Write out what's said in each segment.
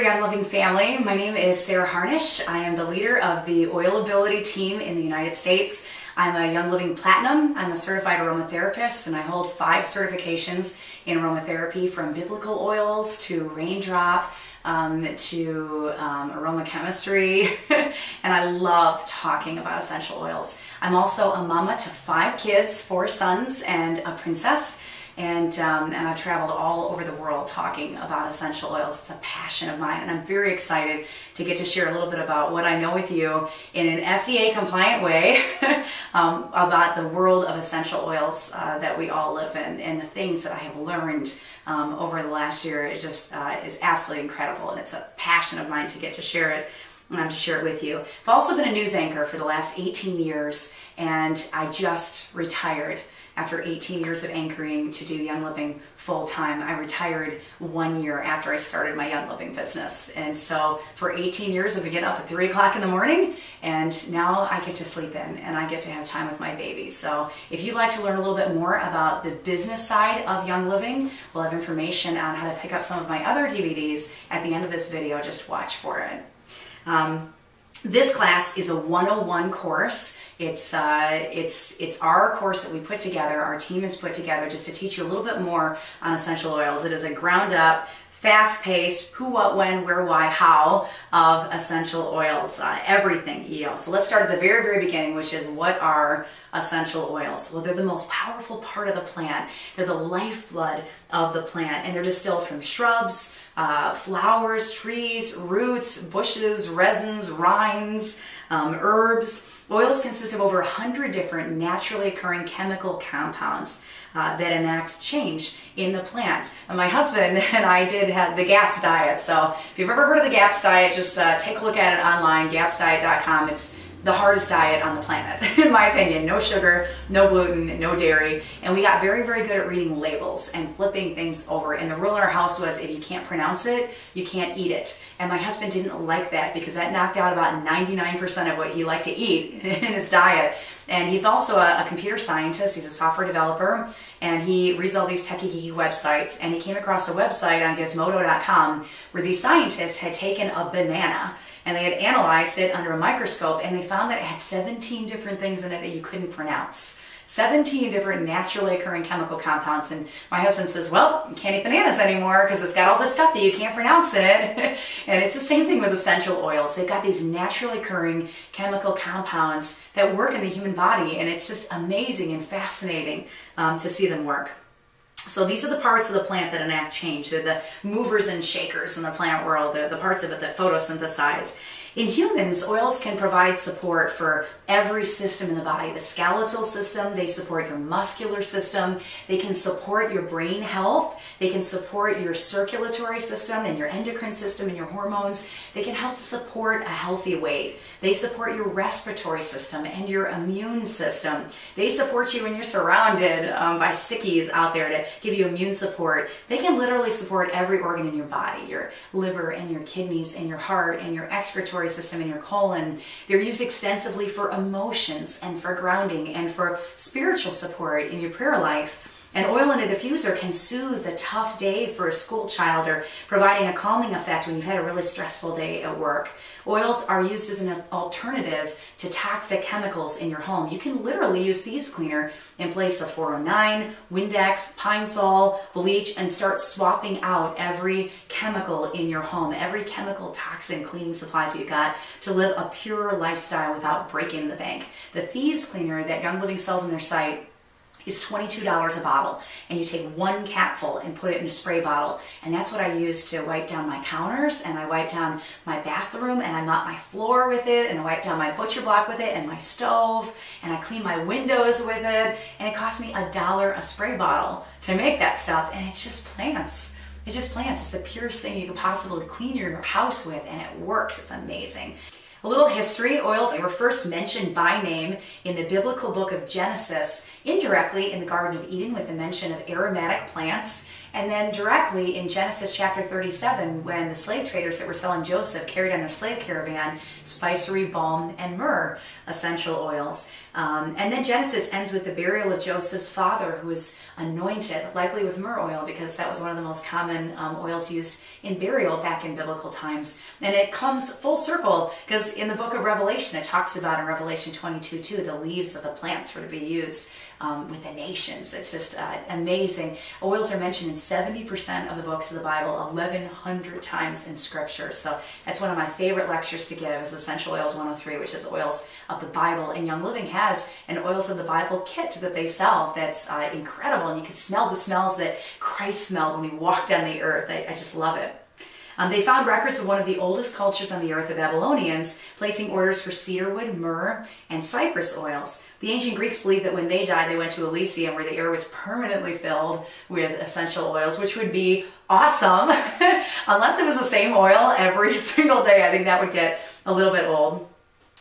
Young Living family. My name is Sarah Harnish. I am the leader of the Oil Ability team in the United States. I'm a Young Living Platinum. I'm a certified aromatherapist, and I hold 5 certifications in aromatherapy, from biblical oils to raindrop to aromachemisry. And I love talking about essential oils. I'm also a mama to 5 kids, 4 sons and a princess. And I've traveled all over the world talking about essential oils. It's a passion of mine, and I'm very excited to get to share a little bit about what I know with you in an FDA compliant way about the world of essential oils that we all live in, and the things that I have learned over the last year. It just is absolutely incredible, and it's a passion of mine to get to share it. To share it with you. I've also been a news anchor for the last 18 years, and I just retired after 18 years of anchoring to do Young Living full time. I retired 1 year after I started my Young Living business. And so for 18 years, I've been getting up at 3 o'clock in the morning, and now I get to sleep in and I get to have time with my babies. So if you'd like to learn a little bit more about the business side of Young Living, we'll have information on how to pick up some of my other DVDs at the end of this video. Just watch for it. This class is a 101 course. It's our course that we put together, our team has put together, just to teach you a little bit more on essential oils. It is a ground up, fast-paced, who, what, when, where, why, how of essential oils, everything EO. So let's start at the very, very beginning, which is, what are essential oils? Well, they're the most powerful part of the plant. They're the lifeblood of the plant, and they're distilled from shrubs, flowers, trees, roots, bushes, resins, rinds, herbs. Oils consist of over 100 different naturally occurring chemical compounds that enact change in the plant. And my husband and I did have the GAPS diet. So if you've ever heard of the GAPS diet, just take a look at it online, gapsdiet.com. It's the hardest diet on the planet, in my opinion. No sugar, no gluten, no dairy. And we got very, very good at reading labels and flipping things over. And the rule in our house was, if you can't pronounce it, you can't eat it. And my husband didn't like that, because that knocked out about 99% of what he liked to eat in his diet. And he's also a computer scientist. He's a software developer, and he reads all these techie geeky websites. And he came across a website on gizmodo.com where these scientists had taken a banana and they had analyzed it under a microscope, and they found that it had 17 different things in it that you couldn't pronounce. 17 different naturally occurring chemical compounds. And my husband says, well, you can't eat bananas anymore because it's got all this stuff that you can't pronounce in it. And it's the same thing with essential oils. They've got these naturally occurring chemical compounds that work in the human body, and it's just amazing and fascinating to see them work. So these are the parts of the plant that enact change. They're the movers and shakers in the plant world. They're the parts of it that photosynthesize. In humans, oils can provide support for every system in the body. The skeletal system, they support your muscular system. They can support your brain health. They can support your circulatory system and your endocrine system and your hormones. They can help to support a healthy weight. They support your respiratory system and your immune system. They support you when you're surrounded by sickies out there to give you immune support. They can literally support every organ in your body, your liver and your kidneys and your heart and your excretory system and your colon. They're used extensively for emotions and for grounding and for spiritual support in your prayer life. An oil in a diffuser can soothe a tough day for a school child, or providing a calming effect when you've had a really stressful day at work. Oils are used as an alternative to toxic chemicals in your home. You can literally use thieves cleaner in place of 409, Windex, Pine Sol, bleach, and start swapping out every chemical in your home, every chemical, toxin, cleaning supplies you've got, to live a pure lifestyle without breaking the bank. The thieves cleaner that Young Living sells on their site is $22 a bottle, and you take 1 capful and put it in a spray bottle, and that's what I use to wipe down my counters, and I wipe down my bathroom, and I mop my floor with it, and I wipe down my butcher block with it, and my stove, and I clean my windows with it. And it cost me $1 a spray bottle to make that stuff, and it's just plants. It's just plants. It's the purest thing you could possibly clean your house with, and it works. It's amazing. A little history. Oils were first mentioned by name in the biblical book of Genesis, indirectly in the Garden of Eden with the mention of aromatic plants. And then directly in Genesis chapter 37, when the slave traders that were selling Joseph carried on their slave caravan spicery, balm, and myrrh, essential oils. And then Genesis ends with the burial of Joseph's father, who was anointed, likely with myrrh oil, because that was one of the most common oils used in burial back in biblical times. And it comes full circle, because in the book of Revelation, it talks about in Revelation 22:2, the leaves of the plants were to be used with the nations. It's just amazing. Oils are mentioned in 70% of the books of the Bible, 1,100 times in Scripture. So that's one of my favorite lectures to give, is Essential Oils 103, which is oils of the Bible. And Young Living has an Oils of the Bible kit that they sell that's incredible. And you can smell the smells that Christ smelled when he walked on the earth. I just love it. They found records of one of the oldest cultures on the earth, the Babylonians, placing orders for cedarwood, myrrh, and cypress oils. The ancient Greeks believed that when they died, they went to Elysium, where the air was permanently filled with essential oils, which would be awesome, unless it was the same oil every single day. I think that would get a little bit old.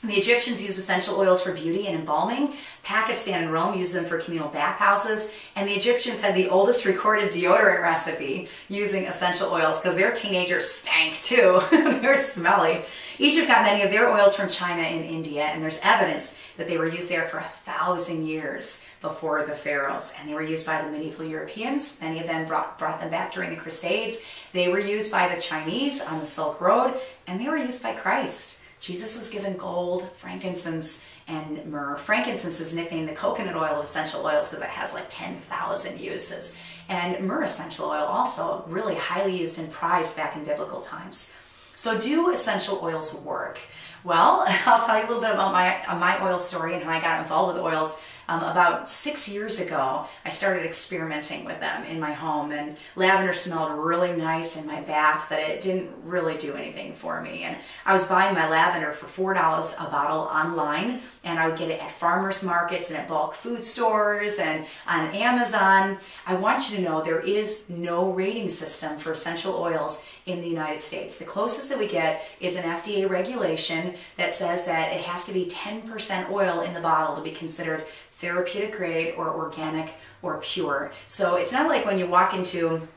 The Egyptians used essential oils for beauty and embalming. Pakistan and Rome used them for communal bathhouses. And the Egyptians had the oldest recorded deodorant recipe using essential oils, because their teenagers stank too. They're smelly. Egypt got many of their oils from China and India, and there's evidence that they were used there for 1,000 years before the pharaohs. And they were used by the medieval Europeans. Many of them brought them back during the Crusades. They were used by the Chinese on the Silk Road, and they were used by Christ. Jesus was given gold, frankincense, and myrrh. Frankincense is nicknamed the coconut oil of essential oils because it has like 10,000 uses. And myrrh essential oil also really highly used and prized back in biblical times. So do essential oils work? Well, I'll tell you a little bit about my oil story and how I got involved with oils. About 6 years ago, I started experimenting with them in my home, and lavender smelled really nice in my bath, but it didn't really do anything for me. And I was buying my lavender for $4 a bottle online, and I would get it at farmers markets and at bulk food stores and on Amazon. I want you to know there is no rating system for essential oils in the United States. The closest that we get is an FDA regulation that says that it has to be 10% oil in the bottle to be considered therapeutic grade or organic or pure. So it's not like when you walk into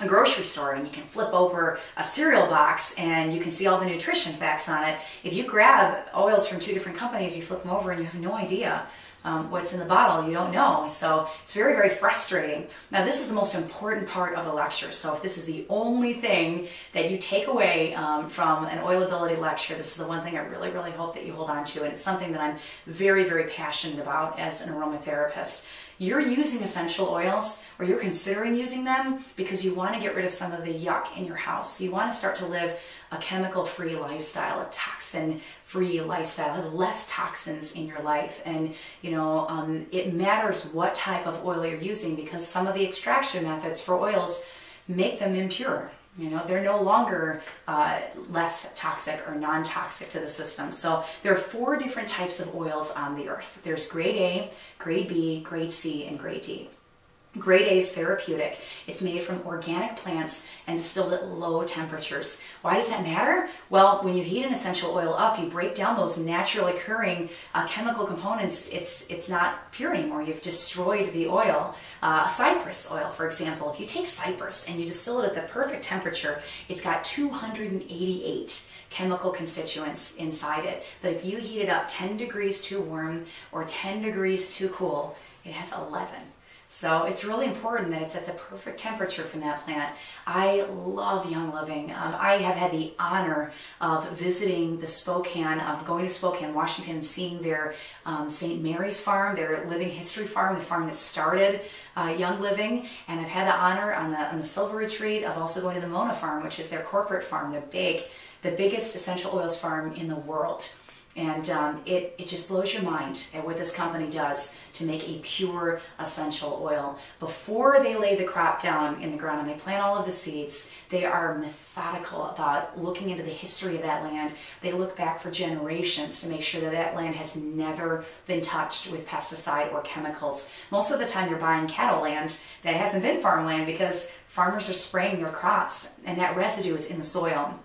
a grocery store and you can flip over a cereal box and you can see all the nutrition facts on it. If you grab oils from 2 different companies, you flip them over and you have no idea what's in the bottle. You don't know. So it's very, very frustrating. Now, this is the most important part of the lecture. So if this is the only thing that you take away from an oilability lecture, this is the one thing I really, really hope that you hold on to. And it's something that I'm very, very passionate about as an aromatherapist. You're using essential oils, or you're considering using them because you want to get rid of some of the yuck in your house. You want to start to live a chemical-free lifestyle, a toxin-free lifestyle, have less toxins in your life. And, you know, it matters what type of oil you're using, because some of the extraction methods for oils make them impure. You know, they're no longer less toxic or non-toxic to the system. So there are 4 different types of oils on the earth. There's grade A, grade B, grade C, and grade D. Grade A is therapeutic. It's made from organic plants and distilled at low temperatures. Why does that matter? Well, when you heat an essential oil up, you break down those naturally occurring chemical components. It's not pure anymore. You've destroyed the oil. Cypress oil, for example, if you take cypress and you distill it at the perfect temperature, it's got 288 chemical constituents inside it. But if you heat it up 10 degrees too warm or 10 degrees too cool, it has 11. So it's really important that it's at the perfect temperature from that plant. I love Young Living. I have had the honor of visiting the Spokane, of going to Spokane, Washington, and seeing their St. Mary's farm, their living history farm, the farm that started Young Living. And I've had the honor on the Silver Retreat of also going to the Mona farm, which is their corporate farm, the biggest essential oils farm in the world. And it just blows your mind at what this company does to make a pure essential oil. Before they lay the crop down in the ground and they plant all of the seeds, they are methodical about looking into the history of that land. They look back for generations to make sure that that land has never been touched with pesticide or chemicals. Most of the time they're buying cattle land that hasn't been farmland because farmers are spraying their crops and that residue is in the soil.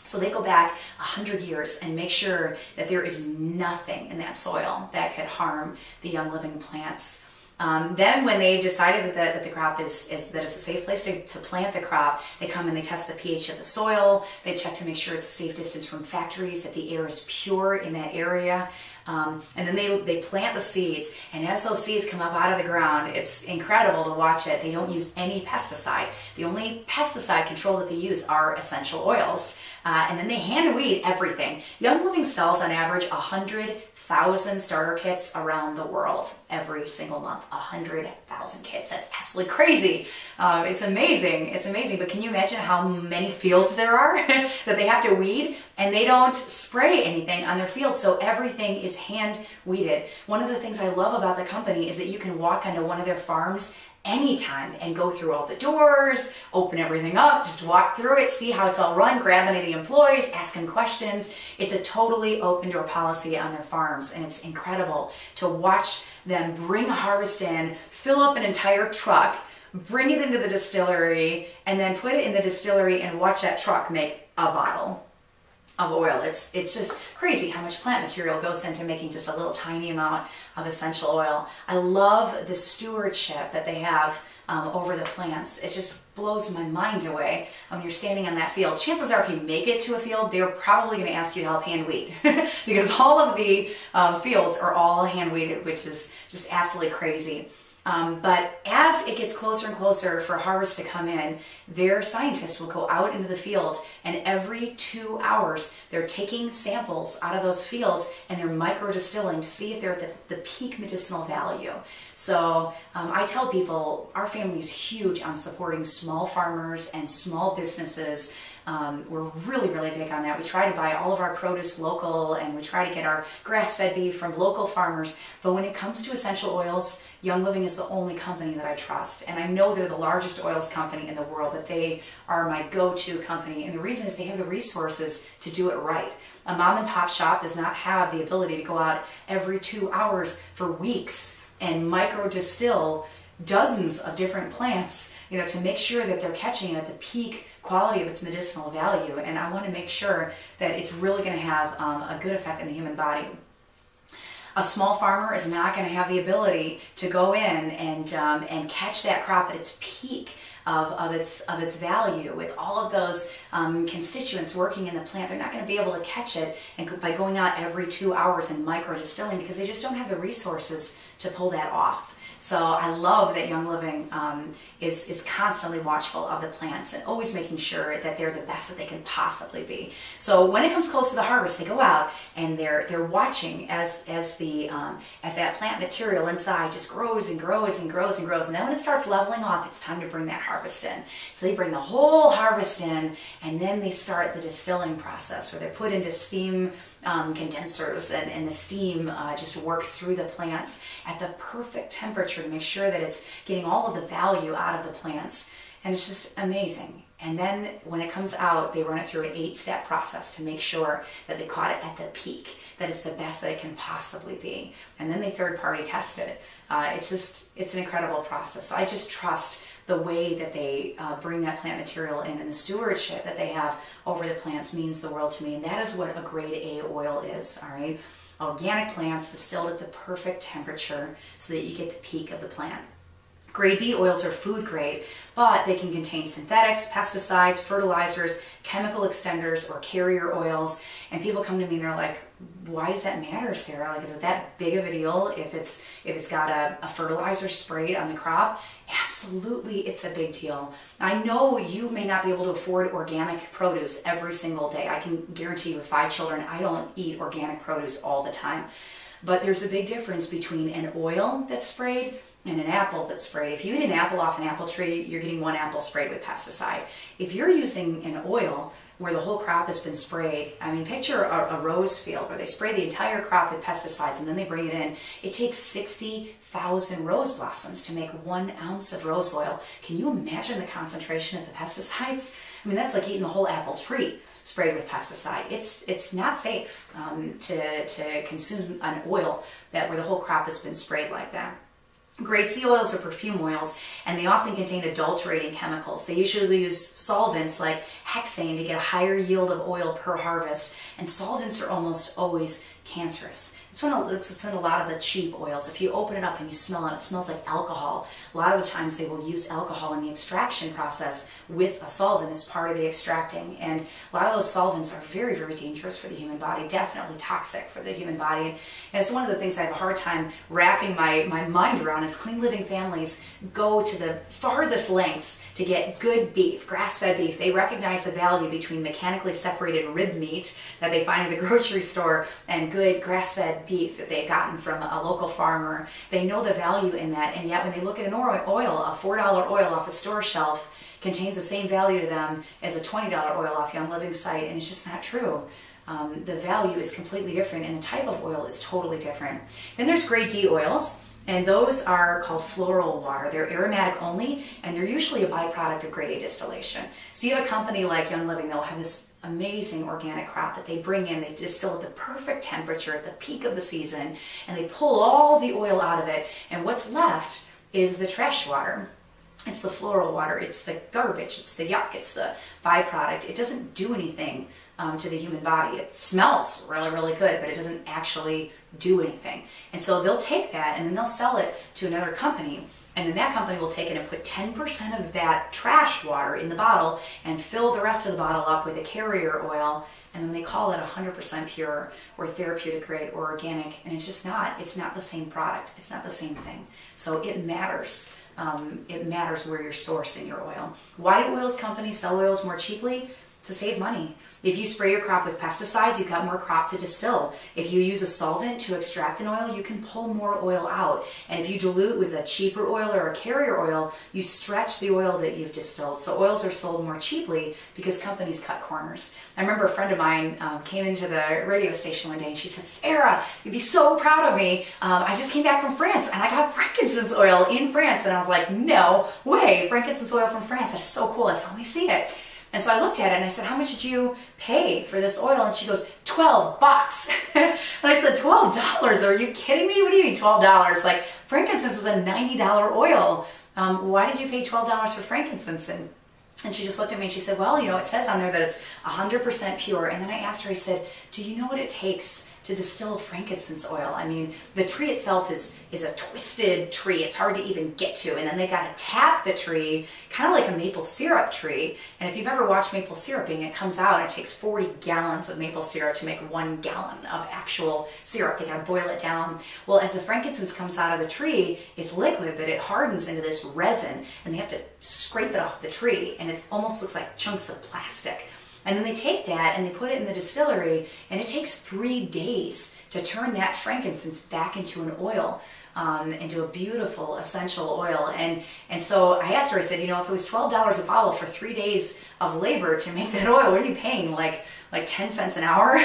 So they go back 100 years and make sure that there is nothing in that soil that could harm the Young Living plants. Then when they've decided that the crop is that it's a safe place to plant the crop, they come and they test the pH of the soil. They check to make sure it's a safe distance from factories, that the air is pure in that area. And then they plant the seeds, and as those seeds come up out of the ground, it's incredible to watch it. They don't use any pesticide. The only pesticide control that they use are essential oils. And then they hand weed everything. Young Living sells on average 100,000 starter kits around the world every single month. 100,000 kits. That's absolutely crazy. It's amazing. It's amazing. But can you imagine how many fields there are that they have to weed? And they don't spray anything on their field, so everything is hand weeded. One of the things I love about the company is that you can walk onto one of their farms anytime and go through all the doors, open everything up, just walk through it, see how it's all run, grab any of the employees, ask them questions. It's a totally open door policy on their farms, and it's incredible to watch them bring a harvest in, fill up an entire truck, bring it into the distillery, and then put it in the distillery and watch that truck make a bottle of oil. It's just crazy how much plant material goes into making just a little tiny amount of essential oil. I love the stewardship that they have over the plants. It just blows my mind away when you're standing on that field. Chances are if you make it to a field, they're probably going to ask you to help hand weed because all of the fields are all hand weeded, which is just absolutely crazy. But as it gets closer and closer for harvest to come in, their scientists will go out into the field, and every 2 hours they're taking samples out of those fields and they're micro distilling to see if they're at the peak medicinal value. So I tell people our family is huge on supporting small farmers and small businesses. We're really, really big on that. We try to buy all of our produce local, and we try to get our grass-fed beef from local farmers. But when it comes to essential oils, Young Living is the only company that I trust. And I know they're the largest oils company in the world, but they are my go-to company. And the reason is they have the resources to do it right. A mom and pop shop does not have the ability to go out every 2 hours for weeks and micro distill dozens of different plants, to make sure that they're catching it at the peak quality of its medicinal value. And I want to make sure that it's really going to have a good effect in the human body. A small farmer is not going to have the ability to go in and catch that crop at its peak of its value with all of those constituents working in the plant. They're not going to be able to catch it by going out every 2 hours and micro distilling because they just don't have the resources to pull that off. So I love that Young Living is constantly watchful of the plants and always making sure that they're the best that they can possibly be. So when it comes close to the harvest, they go out and they're watching as that plant material inside just grows and grows and grows and grows. And then when it starts leveling off, it's time to bring that harvest in. So they bring the whole harvest in, and then they start the distilling process where they're put into steam condensers, and the steam just works through the plants at the perfect temperature to make sure that it's getting all of the value out of the plants. And it's just amazing. And then when it comes out, they run it through an 8-step process to make sure that they caught it at the peak, that it's the best that it can possibly be. And then they third-party test it. It's an incredible process. So I just trust the way that they bring that plant material in, and the stewardship that they have over the plants means the world to me. And that is what a grade A oil is, all right? Organic plants distilled at the perfect temperature so that you get the peak of the plant. Grade B oils are food grade, but they can contain synthetics, pesticides, fertilizers, chemical extenders, or carrier oils. And people come to me and they're like, why does that matter, Sarah? Like, is it that big of a deal if it's got a fertilizer sprayed on the crop? Absolutely, it's a big deal. I know you may not be able to afford organic produce every single day. I can guarantee you with 5 children, I don't eat organic produce all the time. But there's a big difference between an oil that's sprayed and an apple that's sprayed. If you eat an apple off an apple tree, you're getting 1 apple sprayed with pesticide. If you're using an oil where the whole crop has been sprayed, I mean, picture a rose field where they spray the entire crop with pesticides and then they bring it in. It takes 60,000 rose blossoms to make 1 ounce of rose oil. Can you imagine the concentration of the pesticides? I mean, that's like eating the whole apple tree sprayed with pesticide. It's not safe to consume an oil where the whole crop has been sprayed like that. Grade C oils are perfume oils, and they often contain adulterating chemicals. They usually use solvents like hexane to get a higher yield of oil per harvest, and solvents are almost always cancerous. It's what's in a lot of the cheap oils. If you open it up and you smell it, it smells like alcohol. A lot of the times they will use alcohol in the extraction process with a solvent as part of the extracting. And a lot of those solvents are very, very dangerous for the human body, definitely toxic for the human body. And it's one of the things I have a hard time wrapping my mind around is clean living families go to the farthest lengths to get good beef, grass-fed beef. They recognize the value between mechanically separated rib meat that they find in the grocery store and good grass-fed beef that they've gotten from a local farmer. They know the value in that, and yet when they look at an oil, a $4 oil off a store shelf contains the same value to them as a $20 oil off Young Living site, and it's just not true. The value is completely different, and the type of oil is totally different. Then there's grade D oils. And those are called floral water. They're aromatic only, and they're usually a byproduct of grade A distillation. So you have a company like Young Living, they'll have this amazing organic crop that they bring in, they distill at the perfect temperature at the peak of the season, and they pull all the oil out of it, and what's left is the trash water. It's the floral water, it's the garbage, it's the yuck, it's the byproduct. It doesn't do anything to the human body. It smells really, really good, but it doesn't actually do anything. And so they'll take that and then they'll sell it to another company, and then that company will take it and put 10% of that trash water in the bottle and fill the rest of the bottle up with a carrier oil, and then they call it 100% pure or therapeutic grade or organic, and it's just not. It's not the same product. It's not the same thing. So it matters. It matters where you're sourcing your oil. Why do oils companies sell oils more cheaply? To save money. If you spray your crop with pesticides, you've got more crop to distill. If you use a solvent to extract an oil, you can pull more oil out. And if you dilute with a cheaper oil or a carrier oil, you stretch the oil that you've distilled. So oils are sold more cheaply because companies cut corners. I remember a friend of mine came into the radio station one day and she said, "Sarah, you'd be so proud of me. I just came back from France and I got frankincense oil in France." And I was like, "No way, frankincense oil from France. That's so cool. I said, let me see it." And so I looked at it and I said, "How much did you pay for this oil?" And she goes, $12. And I said, $12? Are you kidding me? What do you mean $12? Like, frankincense is a $90 oil. Why did you pay $12 for frankincense? And she just looked at me and she said, "Well, you know, it says on there that it's 100% pure." And then I asked her, I said, "Do you know what it takes to distill frankincense oil? I mean, the tree itself is a twisted tree. It's hard to even get to. And then they got to tap the tree, kind of like a maple syrup tree. And if you've ever watched maple syruping, it comes out and it takes 40 gallons of maple syrup to make 1 gallon of actual syrup. They got to boil it down. Well, as the frankincense comes out of the tree, it's liquid, but it hardens into this resin, and they have to scrape it off the tree, and it almost looks like chunks of plastic. And then they take that and they put it in the distillery, and it takes 3 days to turn that frankincense back into an oil, into a beautiful essential oil. And so I asked her, I said, you know, if it was $12 a bottle for 3 days of labor to make that oil, what are you paying? Like 10 cents an hour?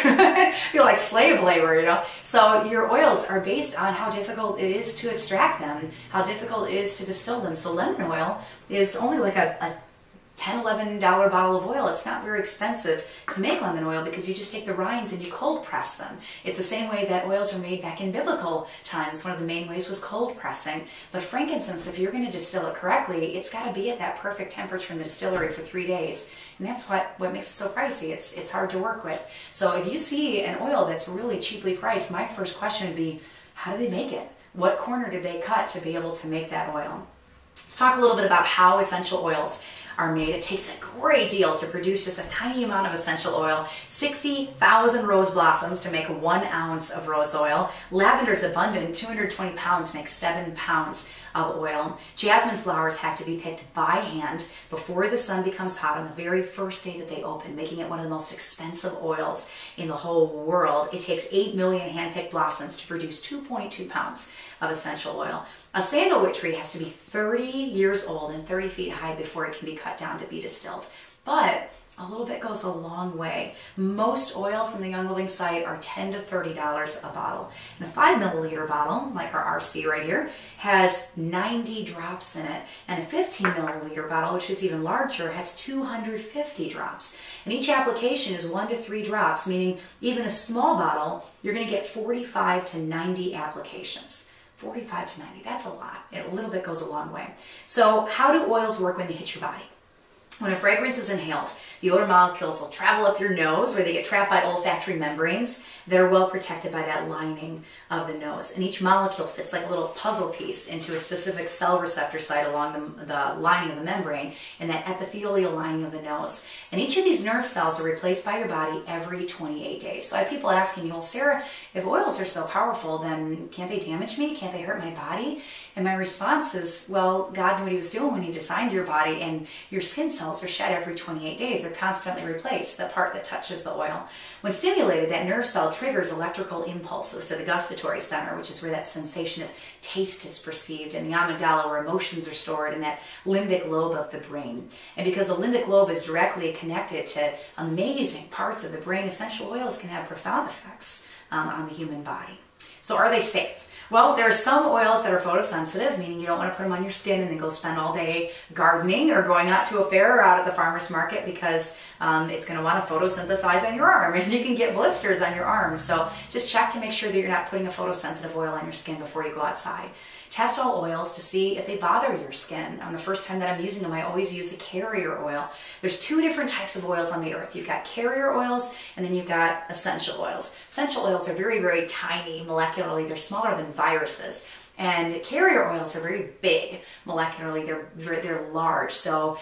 You're like slave labor, you know? So your oils are based on how difficult it is to extract them, how difficult it is to distill them. So lemon oil is only like a $10, $11 bottle of oil. It's not very expensive to make lemon oil because you just take the rinds and you cold press them. It's the same way that oils are made back in biblical times. One of the main ways was cold pressing. But frankincense, if you're going to distill it correctly, it's got to be at that perfect temperature in the distillery for 3 days. And that's what makes it so pricey. It's hard to work with. So if you see an oil that's really cheaply priced, my first question would be, how do they make it? What corner did they cut to be able to make that oil? Let's talk a little bit about how essential oils are made. It takes a great deal to produce just a tiny amount of essential oil. 60,000 rose blossoms to make 1 ounce of rose oil. Lavender is abundant. 220 pounds makes 7 pounds of oil. Jasmine flowers have to be picked by hand before the sun becomes hot on the very first day that they open, making it one of the most expensive oils in the whole world. It takes 8 million hand-picked blossoms to produce 2.2 pounds of essential oil. A sandalwood tree has to be 30 years old and 30 feet high before it can be cut down to be distilled. But a little bit goes a long way. Most oils in the Young Living site are $10 to $30 a bottle. And a 5 milliliter bottle, like our RC right here, has 90 drops in it. And a 15 milliliter bottle, which is even larger, has 250 drops. And each application is 1 to 3 drops, meaning even a small bottle, you're going to get 45 to 90 applications. 45 to 90, that's a lot. A little bit goes a long way. So how do oils work when they hit your body? When a fragrance is inhaled, The odor molecules will travel up your nose where they get trapped by olfactory membranes that are well protected by that lining of the nose. And each molecule fits like a little puzzle piece into a specific cell receptor site along the lining of the membrane and that epithelial lining of the nose. And each of these nerve cells are replaced by your body every 28 days. So I have people asking me, well, Sarah, if oils are so powerful, then can't they damage me? Can't they hurt my body? And my response is, well, God knew what he was doing when he designed your body, and your skin cells are shed every 28 days. They're constantly replaced, the part that touches the oil. When stimulated, that nerve cell triggers electrical impulses to the gustatory center, which is where that sensation of taste is perceived, and the amygdala, where emotions are stored, and that limbic lobe of the brain. And because the limbic lobe is directly connected to amazing parts of the brain, essential oils can have profound effects on the human body. So are they safe? Well, there are some oils that are photosensitive, meaning you don't want to put them on your skin and then go spend all day gardening or going out to a fair or out at the farmer's market, because it's going to want to photosynthesize on your arm and you can get blisters on your arms. So just check to make sure that you're not putting a photosensitive oil on your skin before you go outside. Test all oils to see if they bother your skin. The first time that I'm using them, I always use a carrier oil. There's two different types of oils on the earth. You've got carrier oils, and then you've got essential oils. Essential oils are very, very tiny molecularly. They're smaller than viruses. And carrier oils are very big molecularly. They're large. So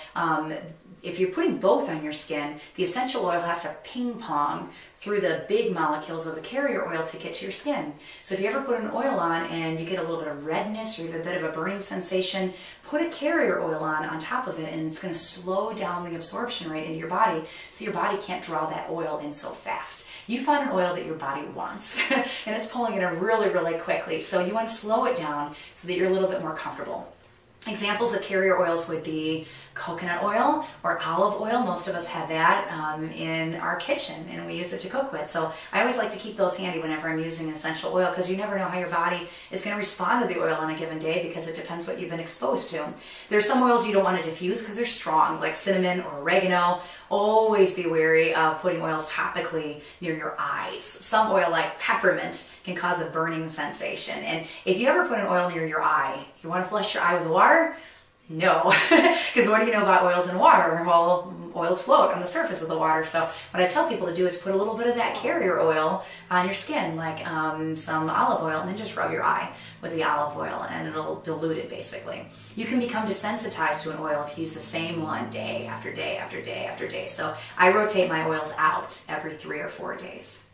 if you're putting both on your skin, the essential oil has to ping pong through the big molecules of the carrier oil to get to your skin. So if you ever put an oil on and you get a little bit of redness or even a bit of a burning sensation, put a carrier oil on top of it, and it's going to slow down the absorption rate into your body so your body can't draw that oil in so fast. You find an oil that your body wants and it's pulling it in really, really quickly. So you want to slow it down so that you're a little bit more comfortable. Examples of carrier oils would be coconut oil or olive oil. Most of us have that in our kitchen, and we use it to cook with. So I always like to keep those handy whenever I'm using essential oil, because you never know how your body is going to respond to the oil on a given day, because it depends what you've been exposed to. There's some oils you don't want to diffuse because they're strong, like cinnamon or oregano. Always be wary of putting oils topically near your eyes. Some oil like peppermint can cause a burning sensation. And if you ever put an oil near your eye, you want to flush your eye with water? No, because what do you know about oils and water? Well, oils float on the surface of the water. So what I tell people to do is put a little bit of that carrier oil on your skin, like some olive oil, and then just rub your eye with the olive oil, and it'll dilute it basically. You can become desensitized to an oil if you use the same one day after day after day after day. So I rotate my oils out every 3 or 4 days.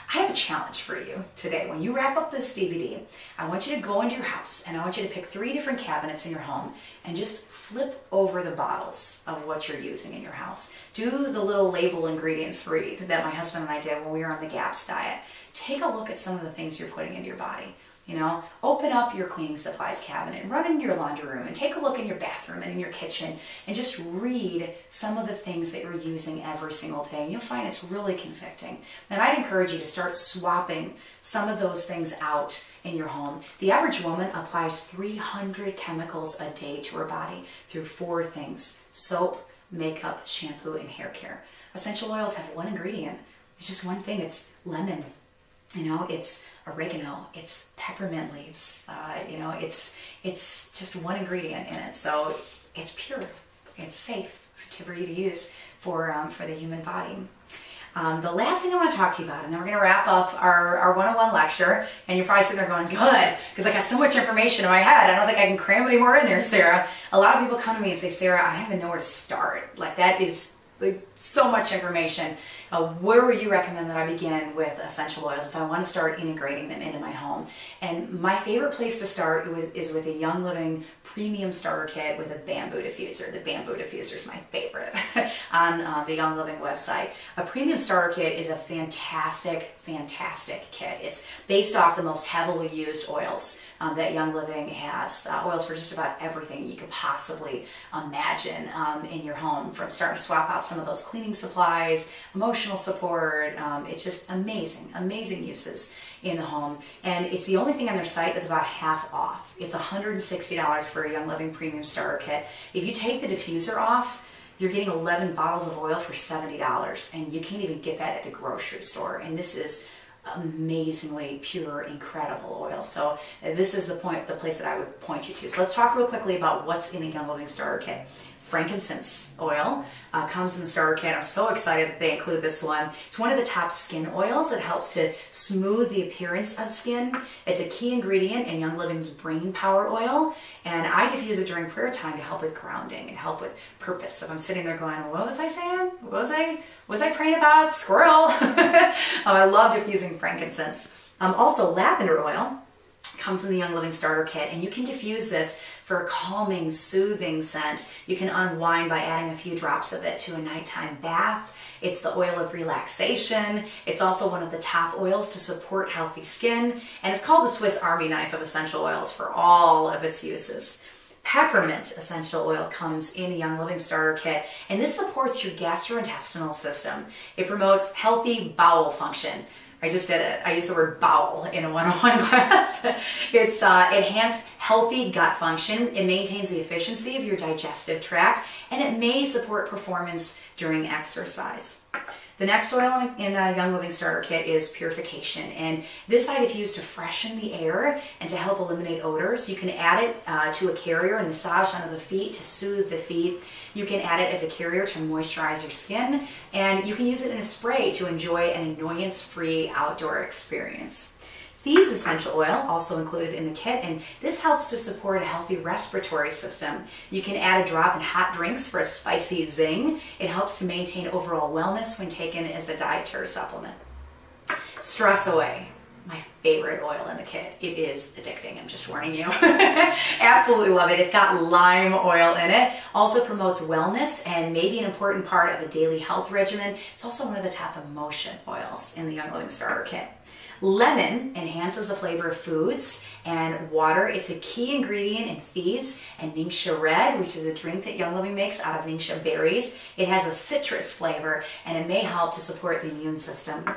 I have a challenge for you today. When you wrap up this DVD, I want you to go into your house and I want you to pick 3 different cabinets in your home and just flip over the bottles of what you're using in your house. Do the little label ingredients read that my husband and I did when we were on the GAPS diet. Take a look at some of the things you're putting into your body. You know, open up your cleaning supplies cabinet and run into your laundry room and take a look in your bathroom and in your kitchen and just read some of the things that you're using every single day. And you'll find it's really convicting. And I'd encourage you to start swapping some of those things out in your home. The average woman applies 300 chemicals a day to her body through 4 things: soap, makeup, shampoo, and hair care. Essential oils have one ingredient. It's just one thing. It's lemon. You know, it's oregano, it's peppermint leaves, you know, it's just one ingredient in it. So it's pure, it's safe for you to use for the human body. The last thing I want to talk to you about, and then we're going to wrap up our 101 lecture, and you're probably sitting there going, good, because I got so much information in my head, I don't think I can cram any more in there, Sarah. A lot of people come to me and say, Sarah, I don't even know where to start. Like, that is like so much information. Where would you recommend that I begin with essential oils if I want to start integrating them into my home? And my favorite place to start is with a Young Living premium starter kit with a bamboo diffuser. The bamboo diffuser is my favorite on the Young Living website. A premium starter kit is a fantastic, fantastic kit. It's based off the most heavily used oils that Young Living has. Oils for just about everything you could possibly imagine in your home, from starting to swap out some of those cleaning supplies, emotional support. It's just amazing, amazing uses in the home. And it's the only thing on their site that's about half off. It's $160 for a Young Living premium starter kit. If you take the diffuser off, you're getting 11 bottles of oil for $70, and you can't even get that at the grocery store. And this is amazingly pure, incredible oil. So this is the place that I would point you to. So let's talk real quickly about what's in a Young Living starter kit. frankincense oil. Comes in the starter kit. I'm so excited that they include this one. It's one of the top skin oils. It helps to smooth the appearance of skin. It's a key ingredient in Young Living's brain power oil, and I diffuse it during prayer time to help with grounding and help with purpose. If I'm sitting there going, what was I saying? What was I praying about? Squirrel. I love diffusing frankincense. Also, lavender oil comes in the Young Living starter kit, and you can diffuse this for a calming, soothing scent. You can unwind by adding a few drops of it to a nighttime bath. It's the oil of relaxation. It's also one of the top oils to support healthy skin, and it's called the Swiss Army knife of essential oils for all of its uses. Peppermint essential oil comes in a Young Living starter kit, and this supports your gastrointestinal system. It promotes healthy bowel function. I just did it. I used the word bowel in a 101 class. It's enhanced healthy gut function. It maintains the efficiency of your digestive tract, and it may support performance during exercise. The next oil in a Young Living starter kit is purification, and this I diffuse to freshen the air and to help eliminate odors. You can add it to a carrier and massage under the feet to soothe the feet. You can add it as a carrier to moisturize your skin, and you can use it in a spray to enjoy an annoyance-free outdoor experience. Thieves essential oil, also included in the kit, and this helps to support a healthy respiratory system. You can add a drop in hot drinks for a spicy zing. It helps to maintain overall wellness when taken as a dietary supplement. Stress Away, my favorite oil in the kit. It is addicting, I'm just warning you. Absolutely love it. It's got lime oil in it. Also promotes wellness and may be an important part of a daily health regimen. It's also one of the top emotion oils in the Young Living starter kit. Lemon enhances the flavor of foods, and water, it's a key ingredient in Thieves and Ningxia Red, which is a drink that Young Living makes out of Ningxia berries. It has a citrus flavor, and it may help to support the immune system.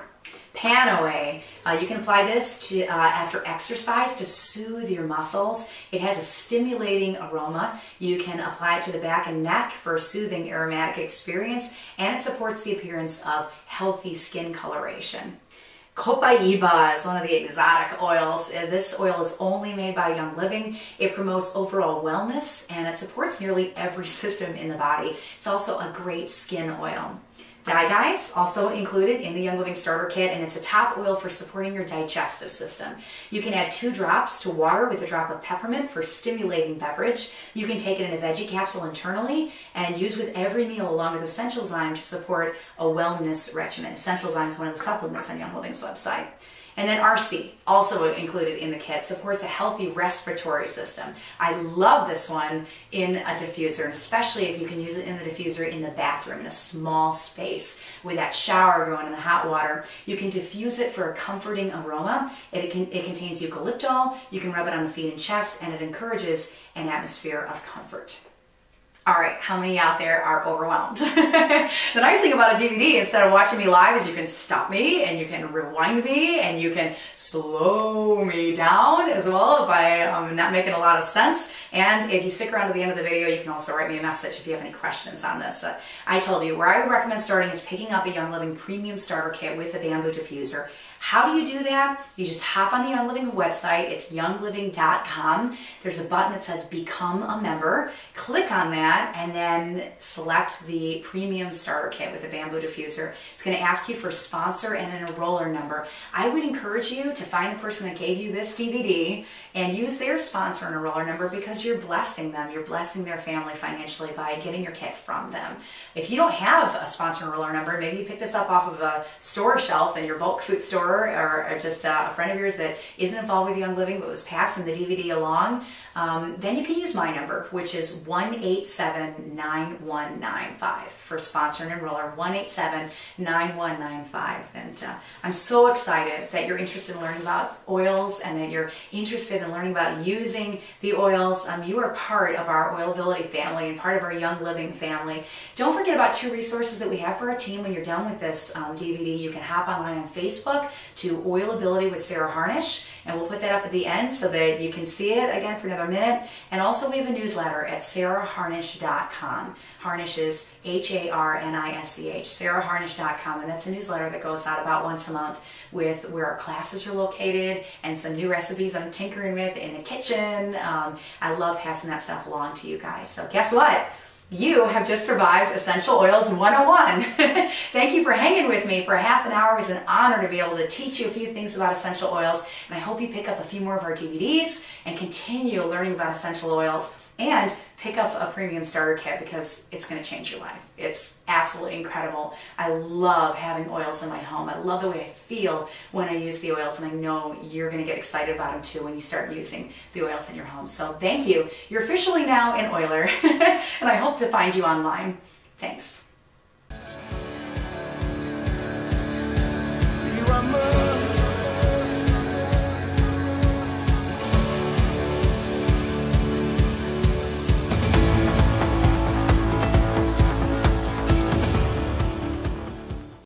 Pan-Away, you can apply this to after exercise to soothe your muscles. It has a stimulating aroma. You can apply it to the back and neck for a soothing aromatic experience, and it supports the appearance of healthy skin coloration. Copaiba is one of the exotic oils. This oil is only made by Young Living. It promotes overall wellness, and it supports nearly every system in the body. It's also a great skin oil. Guys, also included in the Young Living starter kit, and it's a top oil for supporting your digestive system. You can add 2 drops to water with a drop of peppermint for stimulating beverage. You can take it in a veggie capsule internally and use with every meal along with Essential Zyme to support a wellness regimen. Essential Zyme is one of the supplements on Young Living's website. And then RC, also included in the kit, supports a healthy respiratory system. I love this one in a diffuser, and especially if you can use it in the diffuser in the bathroom in a small space with that shower going in the hot water. You can diffuse it for a comforting aroma. It contains eucalyptol. You can rub it on the feet and chest, and it encourages an atmosphere of comfort. All right, how many out there are overwhelmed? The nice thing about a DVD, instead of watching me live, is you can stop me and you can rewind me and you can slow me down as well if I am not making a lot of sense. And if you stick around to the end of the video, you can also write me a message if you have any questions on this. I told you, where I would recommend starting is picking up a Young Living Premium Starter Kit with a bamboo diffuser. How do you do that? You just hop on the Young Living website. It's youngliving.com. There's a button that says Become a Member. Click on that and then select the Premium Starter Kit with a bamboo diffuser. It's going to ask you for a sponsor and an enroller number. I would encourage you to find the person that gave you this DVD and use their sponsor and enroller number, because you're blessing them. You're blessing their family financially by getting your kit from them. If you don't have a sponsor and enroller number, maybe you pick this up off of a store shelf in your bulk food store, or just a friend of yours that isn't involved with Young Living but was passing the DVD along, then you can use my number, which is 187-9195 for sponsor and enroller, 187-9195. And I'm so excited that you're interested in learning about oils and that you're interested in learning about using the oils. You are part of our Oilability family and part of our Young Living family. Don't forget about 2 resources that we have for our team. When you're done with this DVD, you can hop online on Facebook to Oilability with Sarah Harnish, and we'll put that up at the end so that you can see it again for another minute. And also we have a newsletter at sarahharnish.com. Harnish is Harnisch, sarahharnish.com, and that's a newsletter that goes out about once a month with where our classes are located and some new recipes I'm tinkering with in the kitchen. I love passing that stuff along to you guys. So guess what? You have just survived Essential Oils 101. Thank you for hanging with me for half an hour. It was an honor to be able to teach you a few things about essential oils, and I hope you pick up a few more of our DVDs and continue learning about essential oils, and pick up a premium starter kit because it's going to change your life. It's absolutely incredible. I love having oils in my home. I love the way I feel when I use the oils, and I know you're going to get excited about them too when you start using the oils in your home. So thank you. You're officially now an oiler, and I hope to find you online. Thanks.